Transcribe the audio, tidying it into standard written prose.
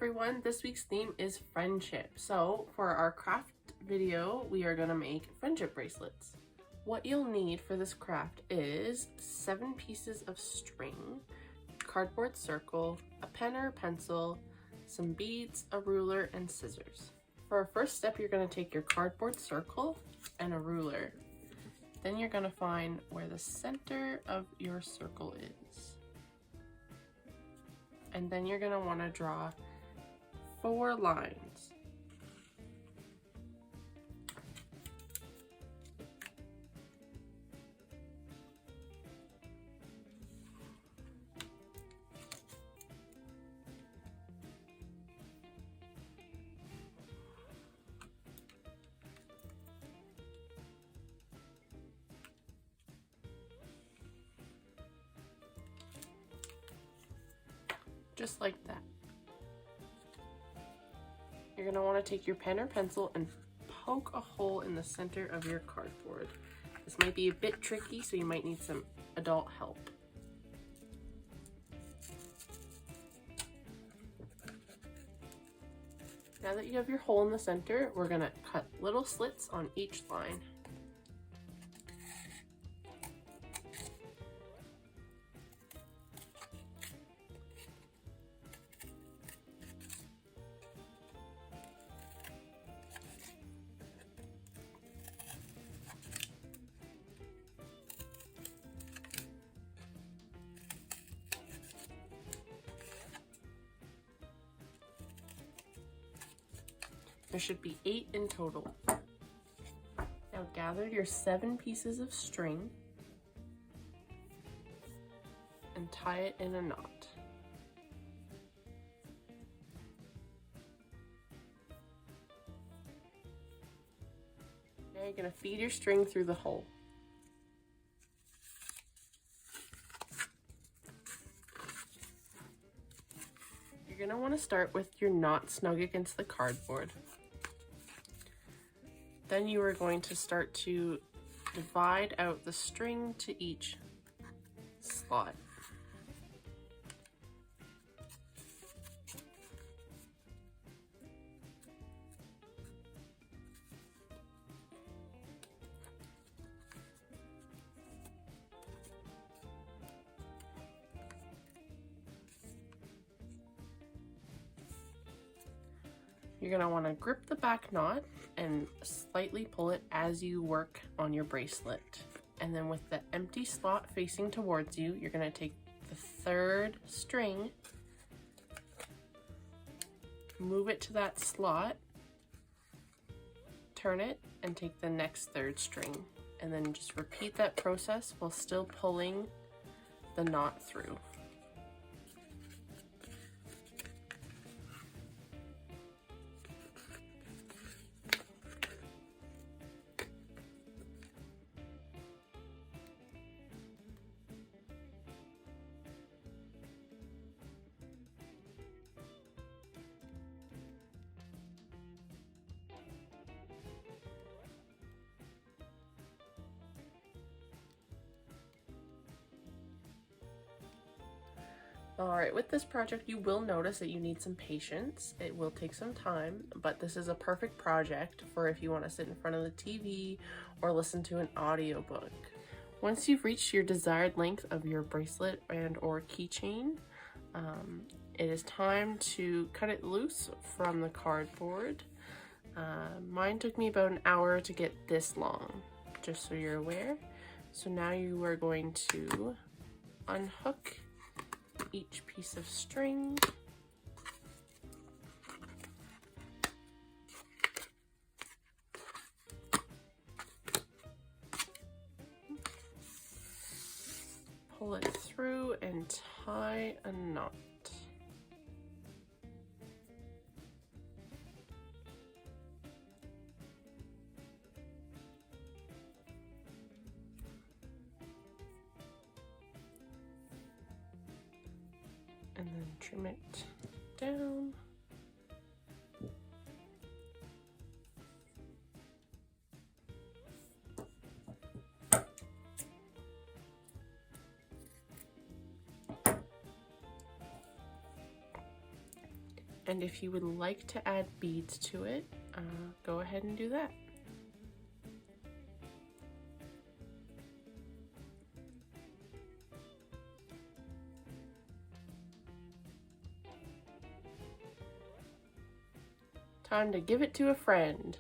everyone, this week's theme is friendship. So for our craft video, we are gonna make friendship bracelets. What you'll need for this craft is 7 pieces of string, cardboard circle, a pen or a pencil, some beads, a ruler, and scissors. For our first step, you're gonna take your cardboard circle and a ruler. Then you're gonna find where the center of your circle is. And then you're gonna wanna draw 4 lines. Just like that. You're going to want to take your pen or pencil and poke a hole in the center of your cardboard. This might be a bit tricky, so you might need some adult help. Now that you have your hole in the center, we're going to cut little slits on each line. There should be 8 in total. Now gather your 7 pieces of string and tie it in a knot. Now you're going to feed your string through the hole. You're going to want to start with your knot snug against the cardboard. Then you are going to start to divide out the string to each slot. You're going to want to grip the back knot and slightly pull it as you work on your bracelet. And then with the empty slot facing towards you, you're going to take the 3rd string, move it to that slot, turn it, and take the next 3rd string. And then just repeat that process while still pulling the knot through. Alright, with this project you will notice that you need some patience. It will take some time, but this is a perfect project for if you want to sit in front of the TV or listen to an audiobook. Once you've reached your desired length of your bracelet and or keychain, it is time to cut it loose from the cardboard. Mine took me about an hour to get this long, just so you're aware. So now you are going to unhook each piece of string, pull it through and tie a knot. And then trim it down. And if you would like to add beads to it, go ahead and do that. Time to give it to a friend.